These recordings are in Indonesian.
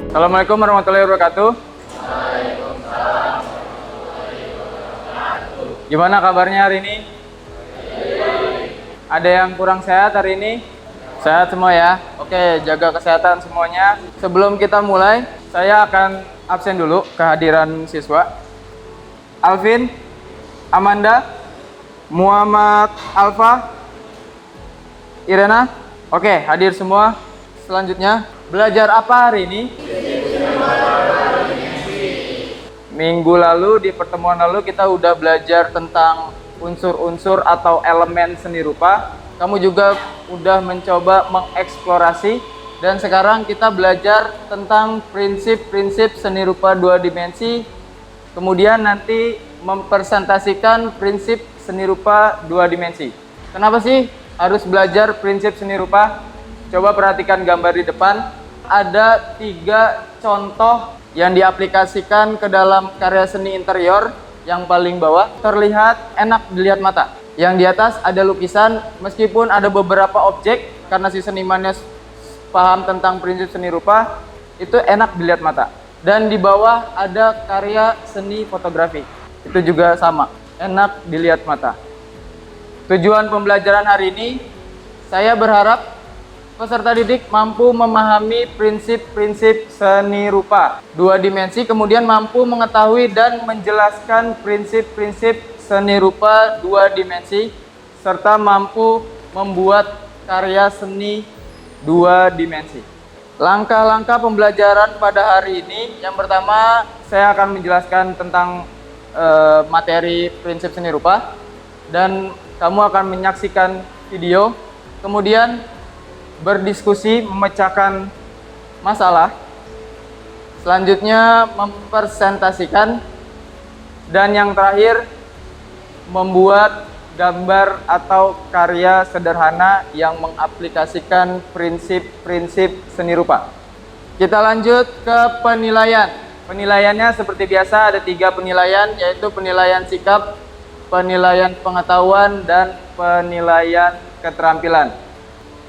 Assalamualaikum warahmatullahi wabarakatuh. Gimana kabarnya hari ini? Ada yang kurang sehat hari ini? Sehat semua ya? Oke, jaga kesehatan semuanya. Sebelum kita mulai, saya akan absen dulu kehadiran siswa. Alvin, Amanda, Muhammad Alfa, Irena. Oke, hadir semua. Selanjutnya, belajar apa hari ini? Minggu lalu, di pertemuan lalu kita udah belajar tentang unsur-unsur atau elemen seni rupa. Kamu juga udah mencoba mengeksplorasi. Dan sekarang kita belajar tentang prinsip-prinsip seni rupa dua dimensi. Kemudian nanti mempresentasikan prinsip seni rupa dua dimensi. Kenapa sih harus belajar prinsip seni rupa? Coba perhatikan gambar di depan. Ada 3 contoh yang diaplikasikan ke dalam karya seni interior. Yang paling bawah terlihat enak dilihat mata. Yang di atas ada lukisan, meskipun ada beberapa objek, karena si senimannya paham tentang prinsip seni rupa, itu enak dilihat mata. Dan di bawah ada karya seni fotografi, itu juga sama, enak dilihat mata. Tujuan pembelajaran hari ini, saya berharap peserta didik mampu memahami prinsip-prinsip seni rupa dua dimensi, kemudian mampu mengetahui dan menjelaskan prinsip-prinsip seni rupa dua dimensi, serta mampu membuat karya seni dua dimensi. Langkah-langkah pembelajaran pada hari ini, yang pertama saya akan menjelaskan tentang materi prinsip seni rupa, dan kamu akan menyaksikan video, kemudian berdiskusi, memecahkan masalah, selanjutnya mempresentasikan, dan yang terakhir membuat gambar atau karya sederhana yang mengaplikasikan prinsip-prinsip seni rupa. Kita lanjut ke penilaian. Penilaiannya seperti biasa ada 3 penilaian, yaitu penilaian sikap, penilaian pengetahuan, dan penilaian keterampilan.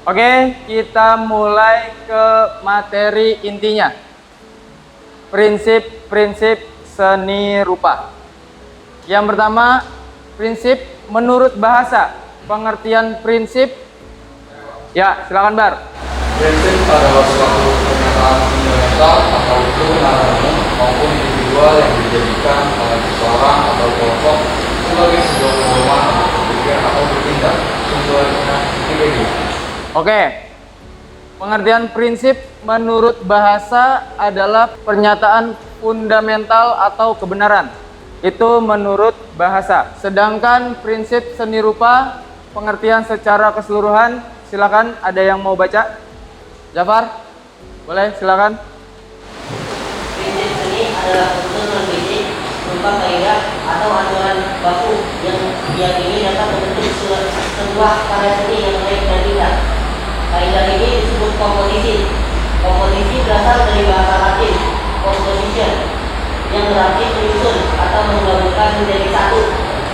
Oke, kita mulai ke materi intinya. Prinsip-prinsip seni rupa. Yang pertama, prinsip menurut bahasa. Pengertian prinsip. Ya, silakan Bar. Prinsip adalah suatu pernyataan fundamental atau keturunan umum maupun individual yang dijadikan oleh seseorang atau kelompok sebagai sebuah pedoman untuk berpikir atau bertindak sesuai dengan individu. Oke, pengertian prinsip menurut bahasa adalah pernyataan fundamental atau kebenaran. Itu menurut bahasa. Sedangkan prinsip seni rupa, pengertian secara keseluruhan, silakan ada yang mau baca? Jafar, boleh silakan. Prinsip seni adalah unsur non-fisik berupa kaidah atau aturan baku yang diyakini dapat membentuk sebuah karya seni yang baik dan indah. Kaidah ini disebut komposisi. Komposisi berasal dari bahasa Latin, composition, yang berarti menyusun atau menggabungkan menjadi satu.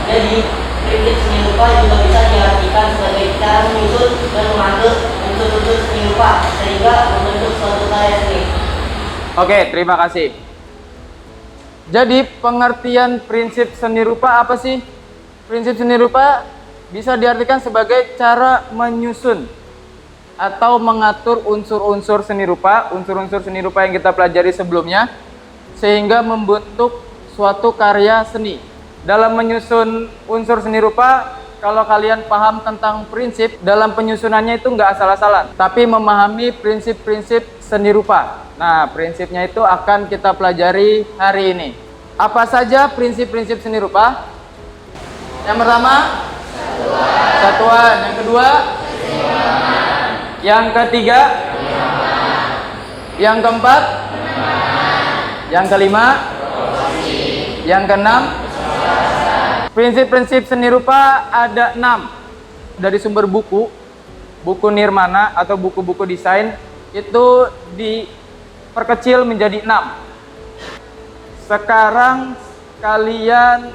Jadi, prinsip seni rupa juga bisa diartikan sebagai cara menyusun dan mengatur unsur-unsur seni rupa sehingga membentuk suatu karya seni. Oke, terima kasih. Jadi, pengertian prinsip seni rupa apa sih? Prinsip seni rupa bisa diartikan sebagai cara menyusun atau mengatur unsur-unsur seni rupa yang kita pelajari sebelumnya, sehingga membentuk suatu karya seni. Dalam menyusun unsur seni rupa, kalau kalian paham tentang prinsip, dalam penyusunannya itu nggak asal-asalan, tapi memahami prinsip-prinsip seni rupa. Nah, prinsipnya itu akan kita pelajari hari ini. Apa saja prinsip-prinsip seni rupa? Yang pertama, satuan. Yang kedua, yang ketiga, yang keempat, yang kelima, yang keenam. Prinsip-prinsip seni rupa ada 6. Dari sumber buku Nirmana atau buku-buku desain itu diperkecil menjadi 6. Sekarang kalian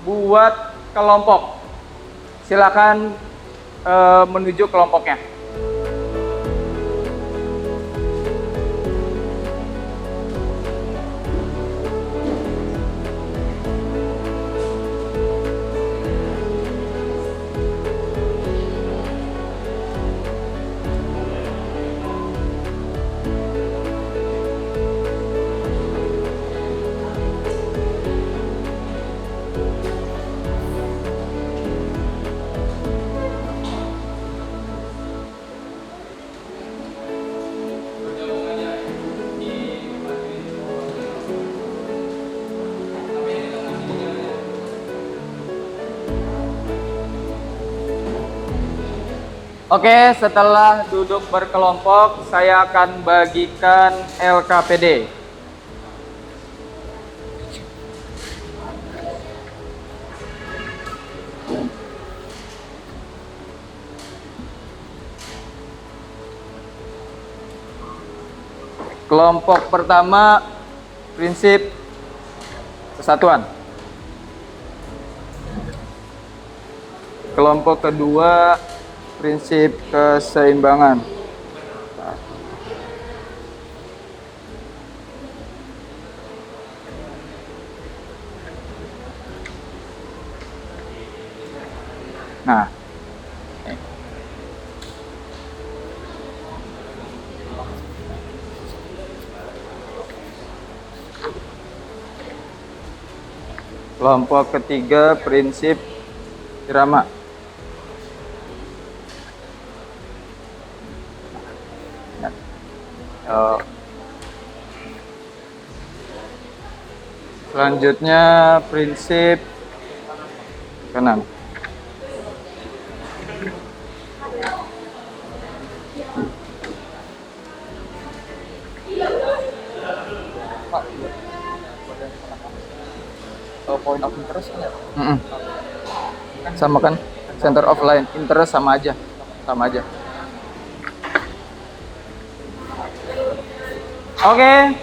buat kelompok. Silakan menuju kelompoknya. Oke, setelah duduk berkelompok, saya akan bagikan LKPD. Kelompok pertama, prinsip kesatuan. Kelompok kedua, prinsip keseimbangan. Nah, kelompok ketiga, prinsip irama. Selanjutnya, prinsip kanan. Point of interest kan ya? Sama kan? Center of line, interest sama aja. Sama aja. Oke,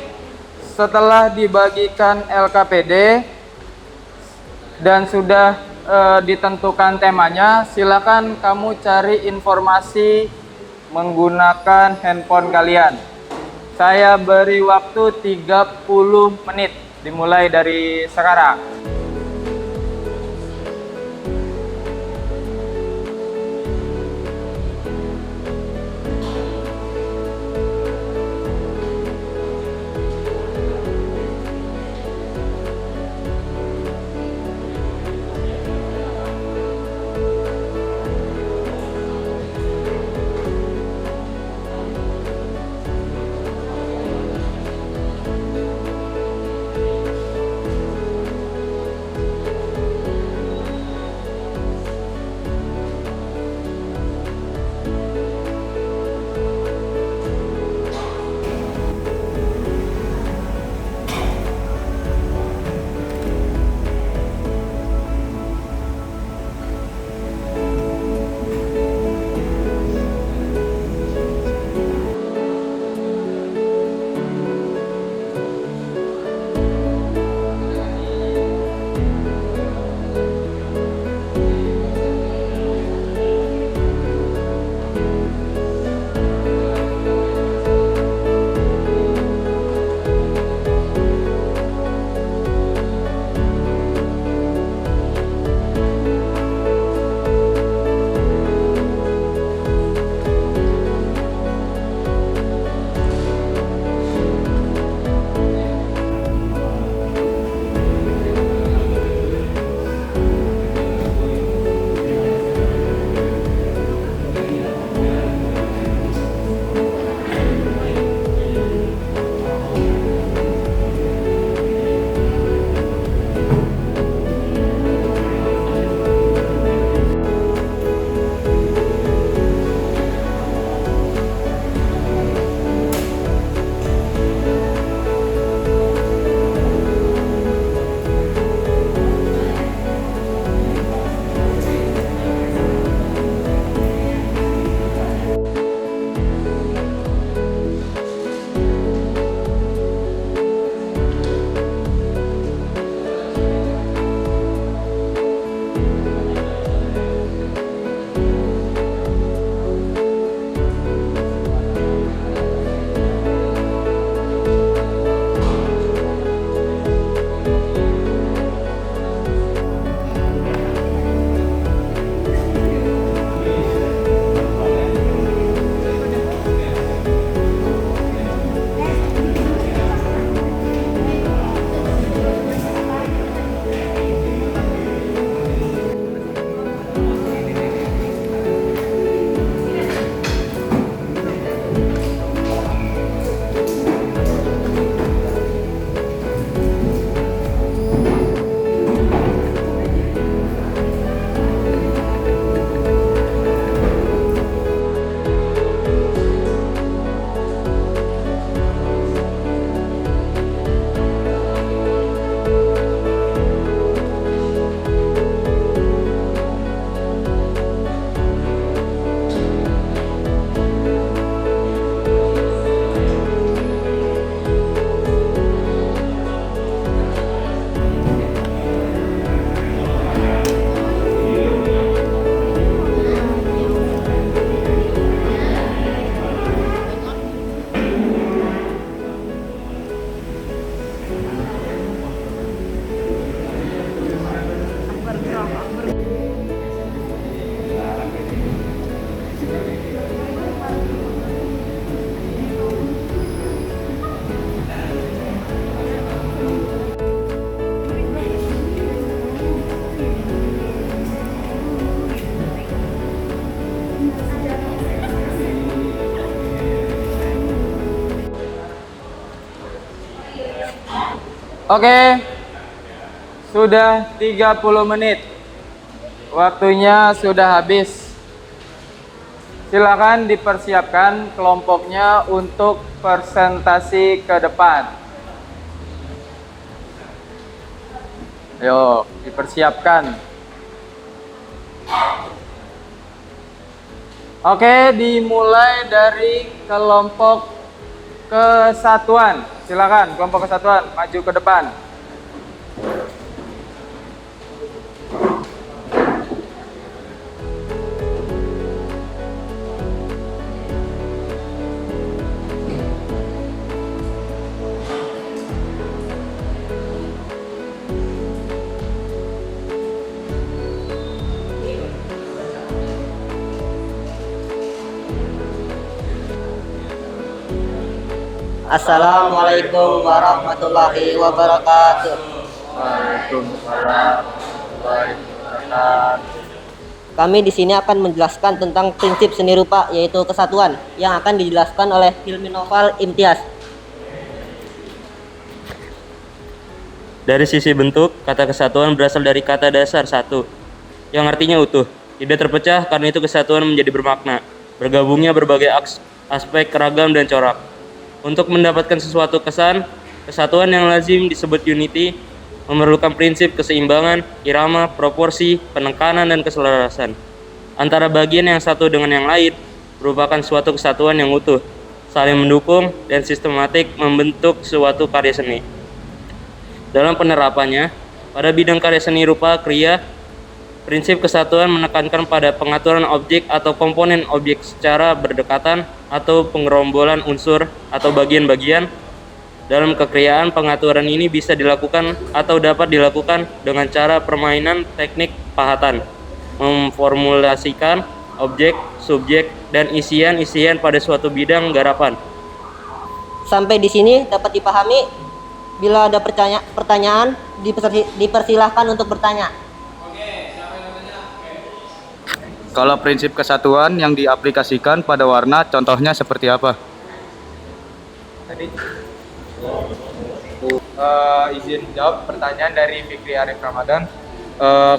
setelah dibagikan LKPD dan sudah ditentukan temanya, silakan kamu cari informasi menggunakan handphone kalian. Saya beri waktu 30 menit, dimulai dari sekarang. Oke, sudah 30 menit. Waktunya sudah habis. Silakan dipersiapkan kelompoknya untuk presentasi ke depan. Ayo, dipersiapkan. Oke, dimulai dari kelompok kesatuan. Silakan, kelompok kesatuan maju ke depan. Assalamualaikum warahmatullahi wabarakatuh. Waalaikumsalam warahmatullahi wabarakatuh. Kami di sini akan menjelaskan tentang prinsip seni rupa, yaitu kesatuan, yang akan dijelaskan oleh Hilmi Noval Imtiaz. Dari sisi bentuk, kata kesatuan berasal dari kata dasar satu, yang artinya utuh, tidak terpecah, karena itu kesatuan menjadi bermakna, bergabungnya berbagai aspek ragam dan corak. Untuk mendapatkan sesuatu kesan, kesatuan yang lazim disebut unity, memerlukan prinsip keseimbangan, irama, proporsi, penekanan, dan keselarasan antara bagian yang satu dengan yang lain, merupakan suatu kesatuan yang utuh, saling mendukung, dan sistematik membentuk suatu karya seni. Dalam penerapannya, pada bidang karya seni rupa kriya, prinsip kesatuan menekankan pada pengaturan objek atau komponen objek secara berdekatan atau pengerombolan unsur atau bagian-bagian. Dalam kekriaan, pengaturan ini bisa dilakukan atau dapat dilakukan dengan cara permainan teknik pahatan, memformulasikan objek, subjek, dan isian-isian pada suatu bidang garapan. Sampai di sini dapat dipahami. Bila ada pertanyaan, dipersilahkan untuk bertanya. Kalau prinsip kesatuan yang diaplikasikan pada warna, contohnya seperti apa? Izin jawab pertanyaan dari Fikri Arif Ramadan.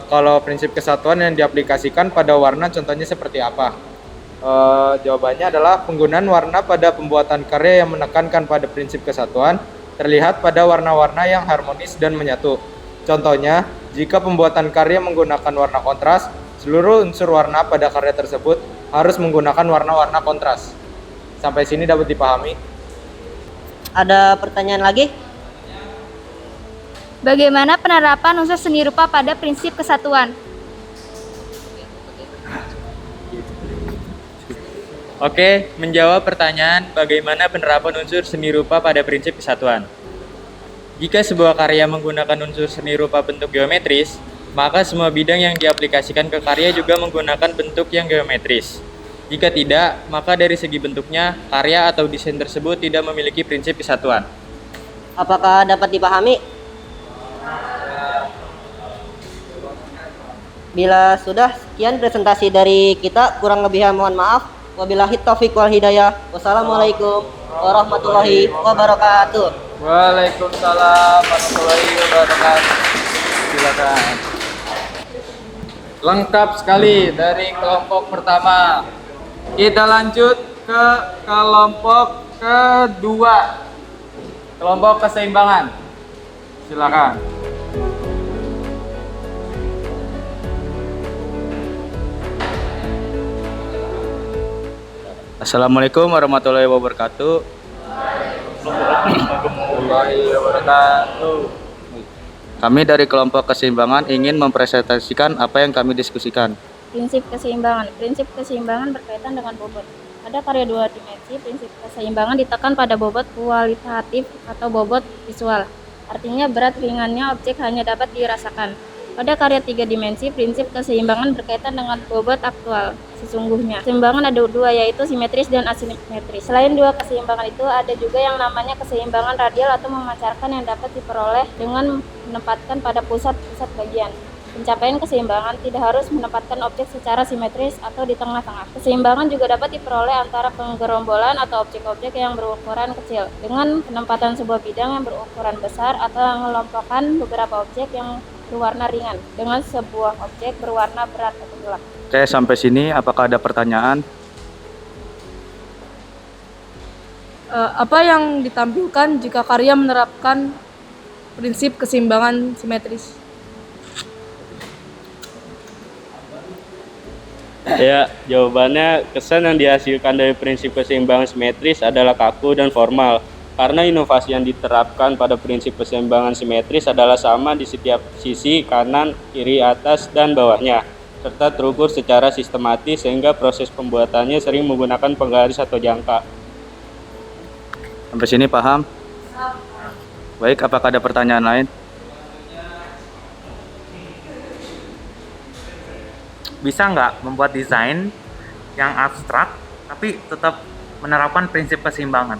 Kalau prinsip kesatuan yang diaplikasikan pada warna, contohnya seperti apa? Jawabannya adalah penggunaan warna pada pembuatan karya yang menekankan pada prinsip kesatuan terlihat pada warna-warna yang harmonis dan menyatu. Contohnya, jika pembuatan karya menggunakan warna kontras, seluruh unsur warna pada karya tersebut harus menggunakan warna-warna kontras. Sampai sini dapat dipahami? Ada pertanyaan lagi? Bagaimana penerapan unsur seni rupa pada prinsip kesatuan? Oke, menjawab pertanyaan bagaimana penerapan unsur seni rupa pada prinsip kesatuan. Jika sebuah karya menggunakan unsur seni rupa bentuk geometris, maka semua bidang yang diaplikasikan ke karya juga menggunakan bentuk yang geometris. Jika tidak, maka dari segi bentuknya, karya atau desain tersebut tidak memiliki prinsip kesatuan. Apakah dapat dipahami? Bila sudah, sekian presentasi dari kita. Kurang lebihnya mohon maaf. Wabillahi taufiq wal hidayah. Wassalamualaikum warahmatullahi wabarakatuh. Waalaikumsalam warahmatullahi wabarakatuh. Silakan. Lengkap sekali dari kelompok pertama. Kita lanjut ke kelompok kedua. Kelompok keseimbangan. Silakan. Assalamualaikum warahmatullahi wabarakatuh. Warahmatullahi wabarakatuh. Kami dari kelompok keseimbangan ingin mempresentasikan apa yang kami diskusikan. Prinsip keseimbangan. Prinsip keseimbangan berkaitan dengan bobot. Pada karya dua dimensi, prinsip keseimbangan ditekan pada bobot kualitatif atau bobot visual. Artinya berat ringannya objek hanya dapat dirasakan. Pada karya tiga dimensi, prinsip keseimbangan berkaitan dengan bobot aktual sesungguhnya. Keseimbangan ada dua, yaitu simetris dan asimetris. Selain dua keseimbangan itu, ada juga yang namanya keseimbangan radial atau memancarkan yang dapat diperoleh dengan menempatkan pada pusat-pusat bagian. Pencapaian keseimbangan tidak harus menempatkan objek secara simetris atau di tengah-tengah. Keseimbangan juga dapat diperoleh antara penggerombolan atau objek-objek yang berukuran kecil dengan penempatan sebuah bidang yang berukuran besar atau mengelompokkan beberapa objek yang berwarna ringan dengan sebuah objek berwarna berat atau gelap. Oke, sampai sini apakah ada pertanyaan? Apa yang ditampilkan jika karya menerapkan prinsip keseimbangan simetris? Ya, jawabannya kesan yang dihasilkan dari prinsip keseimbangan simetris adalah kaku dan formal. Karena inovasi yang diterapkan pada prinsip keseimbangan simetris adalah sama di setiap sisi kanan, kiri, atas, dan bawahnya, serta terukur secara sistematis sehingga proses pembuatannya sering menggunakan penggaris atau jangka. Sampai sini paham? Baik, apakah ada pertanyaan lain? Bisa nggak membuat desain yang abstrak tapi tetap menerapkan prinsip keseimbangan?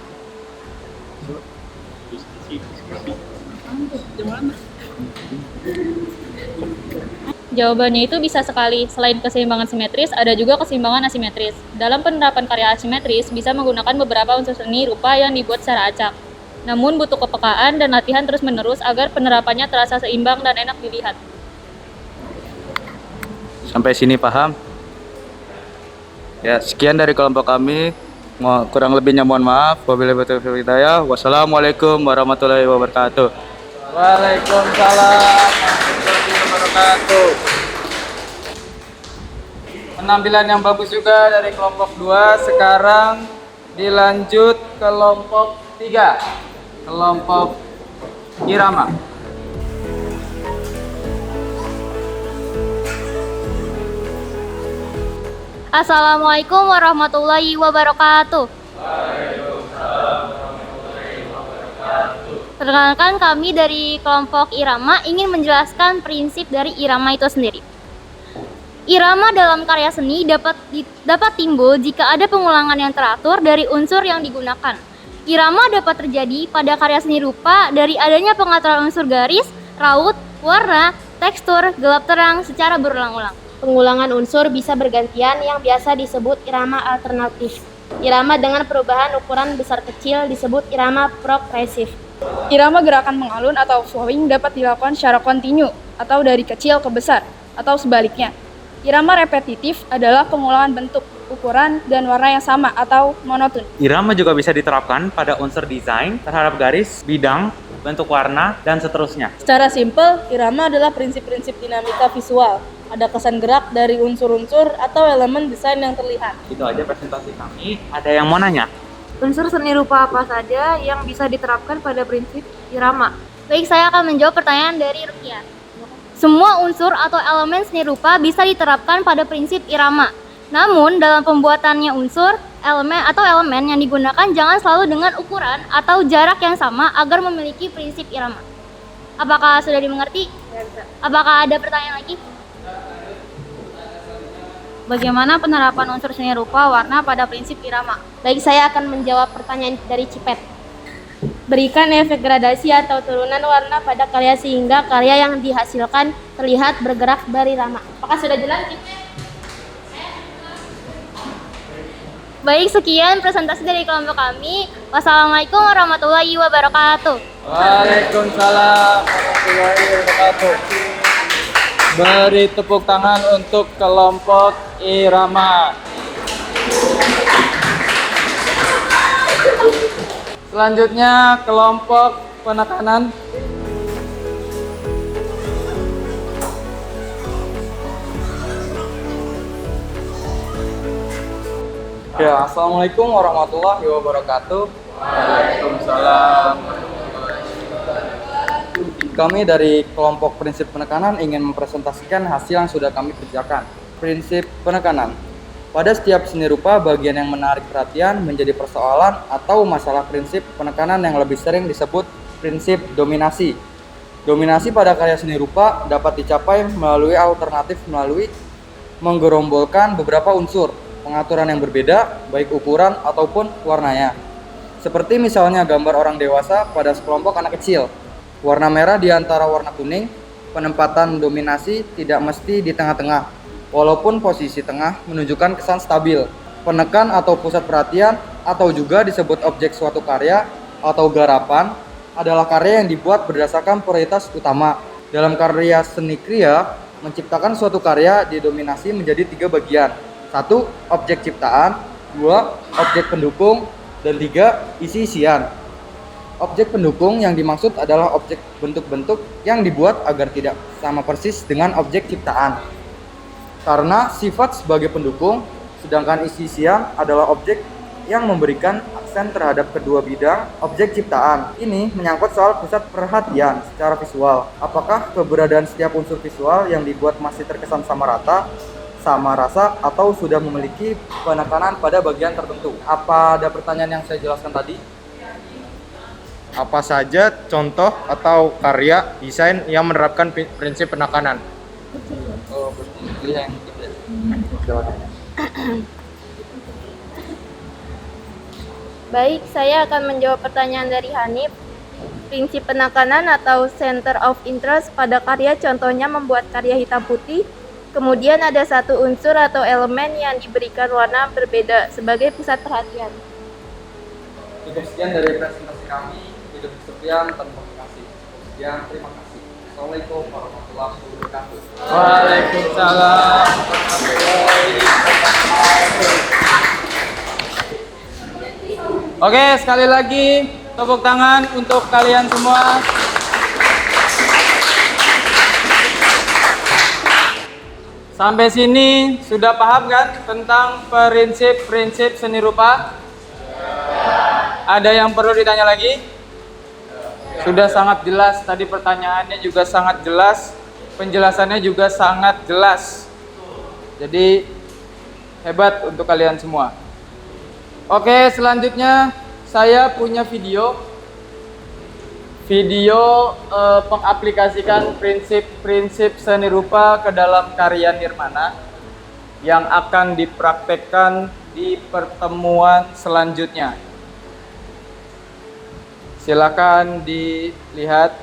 Jawabannya itu bisa sekali. Selain keseimbangan simetris, ada juga keseimbangan asimetris. Dalam penerapan karya asimetris, bisa menggunakan beberapa unsur seni rupa yang dibuat secara acak. Namun butuh kepekaan dan latihan terus-menerus agar penerapannya terasa seimbang dan enak dilihat. Sampai sini paham? Ya, sekian dari kelompok kami. Kurang lebihnya mohon maaf. Wabillahi taufiq wal hidayah. Wassalamualaikum warahmatullahi wabarakatuh. Waalaikumsalam warahmatullahi wabarakatuh. Penampilan yang bagus juga dari kelompok 2. Sekarang dilanjut kelompok 3. Kelompok irama. Assalamualaikum warahmatullahi wabarakatuh. Perkenalkan, kami dari kelompok irama ingin menjelaskan prinsip dari irama itu sendiri. Irama dalam karya seni dapat timbul jika ada pengulangan yang teratur dari unsur yang digunakan. Irama dapat terjadi pada karya seni rupa dari adanya pengaturan unsur garis, raut, warna, tekstur, gelap terang secara berulang-ulang. Pengulangan unsur bisa bergantian yang biasa disebut irama alternatif. Irama dengan perubahan ukuran besar kecil disebut irama progresif. Irama gerakan mengalun atau flowing dapat dilakukan secara kontinu atau dari kecil ke besar atau sebaliknya. Irama repetitif adalah pengulangan bentuk, ukuran, dan warna yang sama atau monoton. Irama juga bisa diterapkan pada unsur desain terhadap garis, bidang, bentuk warna, dan seterusnya. Secara simpel, irama adalah prinsip-prinsip dinamika visual. Ada kesan gerak dari unsur-unsur atau elemen desain yang terlihat. Itu aja presentasi kami. Ada yang mau nanya? Unsur seni rupa apa saja yang bisa diterapkan pada prinsip irama? Baik, saya akan menjawab pertanyaan dari Rukia. Semua unsur atau elemen seni rupa bisa diterapkan pada prinsip irama. Namun, dalam pembuatannya unsur, elemen yang digunakan jangan selalu dengan ukuran atau jarak yang sama agar memiliki prinsip irama. Apakah sudah dimengerti? Apakah ada pertanyaan lagi? Bagaimana penerapan unsur seni rupa warna pada prinsip irama? Baik, saya akan menjawab pertanyaan dari Cipet. Berikan efek gradasi atau turunan warna pada karya sehingga karya yang dihasilkan terlihat bergerak berirama. Apakah sudah jelas, Cipet? Baik, sekian presentasi dari kelompok kami. Wassalamualaikum warahmatullahi wabarakatuh. Waalaikumsalam warahmatullahi wabarakatuh. Beri tepuk tangan untuk kelompok irama. Selanjutnya kelompok penekanan. Ya, assalamualaikum warahmatullahi wabarakatuh. Waalaikumsalam. Kami dari kelompok prinsip penekanan ingin mempresentasikan hasil yang sudah kami kerjakan. Prinsip penekanan. Pada setiap seni rupa, bagian yang menarik perhatian menjadi persoalan atau masalah prinsip penekanan yang lebih sering disebut prinsip dominasi. Dominasi pada karya seni rupa dapat dicapai melalui menggerombolkan beberapa unsur, pengaturan yang berbeda, baik ukuran ataupun warnanya. Seperti misalnya gambar orang dewasa pada sekelompok anak kecil. Warna merah di antara warna kuning, penempatan dominasi tidak mesti di tengah-tengah, walaupun posisi tengah menunjukkan kesan stabil. Penekan atau pusat perhatian atau juga disebut objek suatu karya atau garapan adalah karya yang dibuat berdasarkan prioritas utama. Dalam karya seni kriya, menciptakan suatu karya didominasi menjadi 3 bagian. 1. Objek ciptaan, 2. Objek pendukung, dan 3. Isi-isian. Objek pendukung yang dimaksud adalah objek bentuk-bentuk yang dibuat agar tidak sama persis dengan objek ciptaan, karena sifat sebagai pendukung, sedangkan isi-isian adalah objek yang memberikan aksen terhadap kedua bidang objek ciptaan. Ini menyangkut soal pusat perhatian secara visual. Apakah keberadaan setiap unsur visual yang dibuat masih terkesan sama rata, sama rasa, atau sudah memiliki penekanan pada bagian tertentu? Apa ada pertanyaan yang saya jelaskan tadi? Apa saja contoh atau karya desain yang menerapkan prinsip penekanan? Baik, saya akan menjawab pertanyaan dari Hanif. Prinsip penekanan atau center of interest pada karya contohnya membuat karya hitam putih, kemudian ada satu unsur atau elemen yang diberikan warna berbeda sebagai pusat perhatian. Cukup sekian dari presentasi kami. Hidup sekian tanpa kasih. Sekian, terima kasih. Assalamualaikum warahmatullahi wabarakatuh. Waalaikumsalam. Oke, sekali lagi tepuk tangan untuk kalian semua. Sampai sini sudah paham kan tentang prinsip-prinsip seni rupa? Ada yang perlu ditanya lagi? Sudah sangat jelas, tadi pertanyaannya juga sangat jelas, penjelasannya juga sangat jelas. Jadi hebat untuk kalian semua. Oke, selanjutnya saya punya video pengaplikasikan prinsip-prinsip seni rupa ke dalam karya Nirmana yang akan dipraktekkan di pertemuan selanjutnya. Silakan dilihat.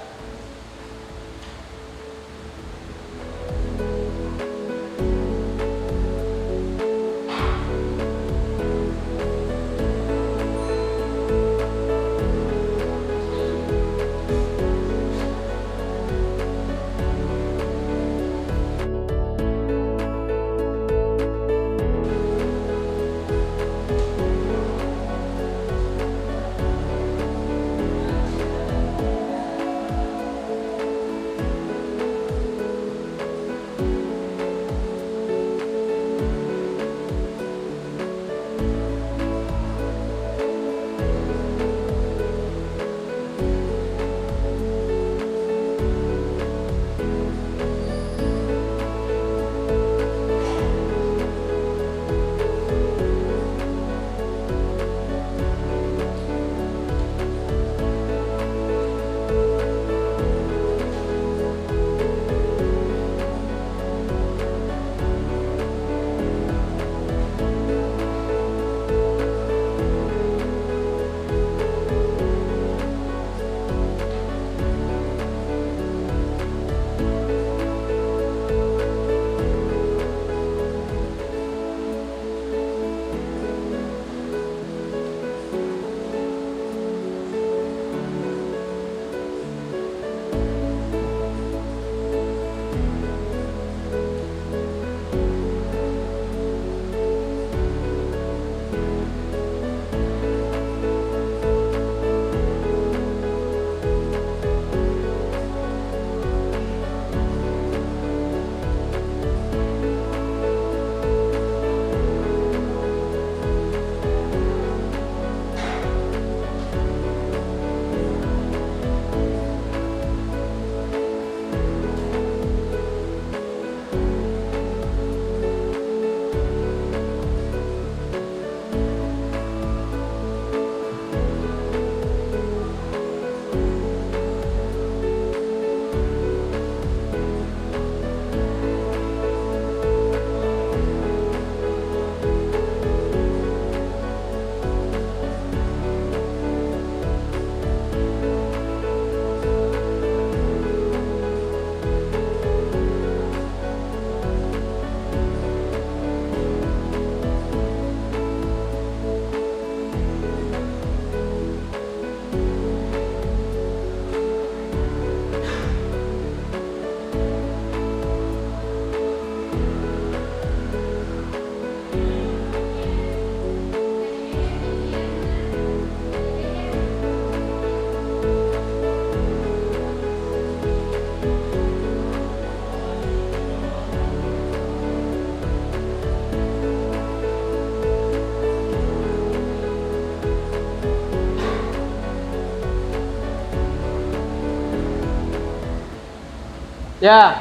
Ya,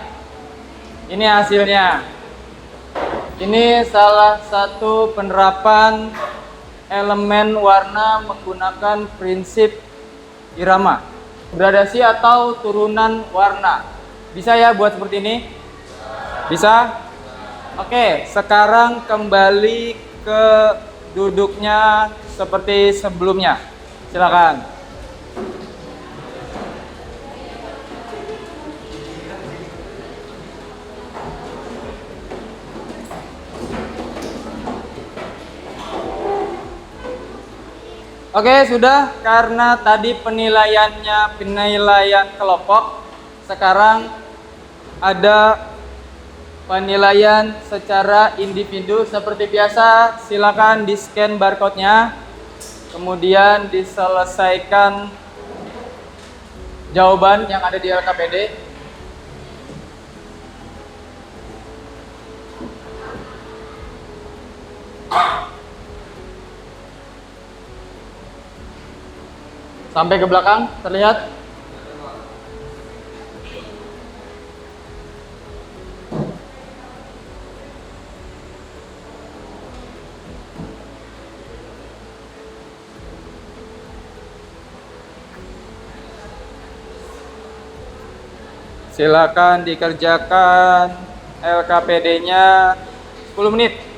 ini hasilnya. Ini salah satu penerapan elemen warna menggunakan prinsip irama. Gradasi atau turunan warna. Bisa ya buat seperti ini? Bisa? Oke, sekarang kembali ke duduknya seperti sebelumnya. Silakan. Oke, sudah. Karena tadi penilaian kelompok, sekarang ada penilaian secara individu. Seperti biasa, silakan di-scan barcode-nya, kemudian diselesaikan jawaban yang ada di LKPD. Sampai ke belakang, terlihat? Silakan dikerjakan LKPD-nya 10 menit.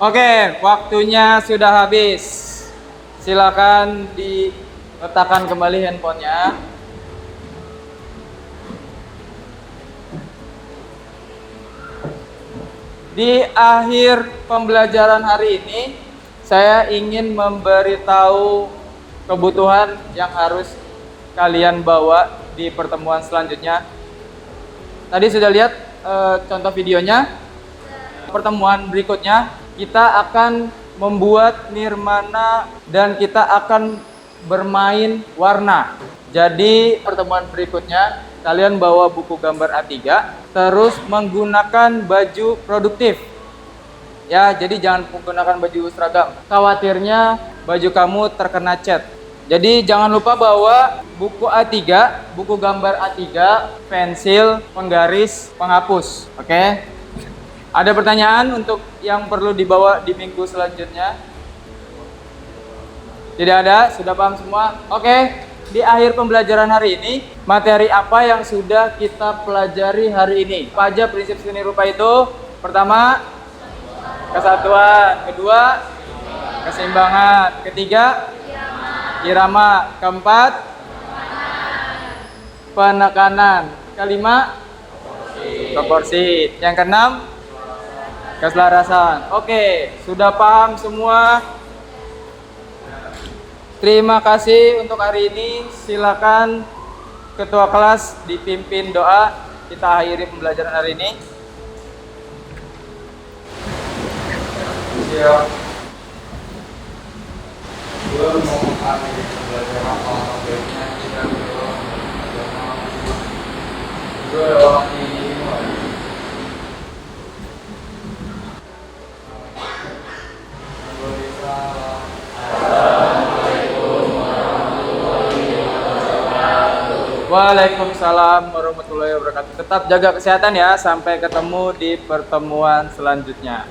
Oke, waktunya sudah habis. Silakan diletakkan kembali handphonenya. Di akhir pembelajaran hari ini, saya ingin memberitahu kebutuhan yang harus kalian bawa di pertemuan selanjutnya. Tadi sudah lihat contoh videonya. Pertemuan berikutnya kita akan membuat nirmana dan kita akan bermain warna. Jadi pertemuan berikutnya kalian bawa buku gambar A3, terus menggunakan baju produktif. Ya, jadi jangan menggunakan baju seragam. Khawatirnya baju kamu terkena cat. Jadi jangan lupa bawa buku A3, buku gambar A3, pensil, penggaris, penghapus. Oke? Ada pertanyaan untuk yang perlu dibawa di minggu selanjutnya? Tidak ada? Sudah paham semua? Oke, di akhir pembelajaran hari ini, materi apa yang sudah kita pelajari hari ini? Apa aja prinsip seni rupa itu? Pertama, kesatuan. Kedua, keseimbangan. Ketiga, irama. Keempat, penekanan. Kelima, proporsi. Yang keenam, keselarasan. Oke, sudah paham semua? Terima kasih untuk hari ini. Silakan ketua kelas dipimpin doa. Kita akhiri pembelajaran hari ini. Siap. Belum mau mengakhiri pembelajaran kalau baiknya kita berdoa. Doa ini. Waalaikumsalam warahmatullahi wabarakatuh. Tetap jaga kesehatan ya. Sampai ketemu di pertemuan selanjutnya.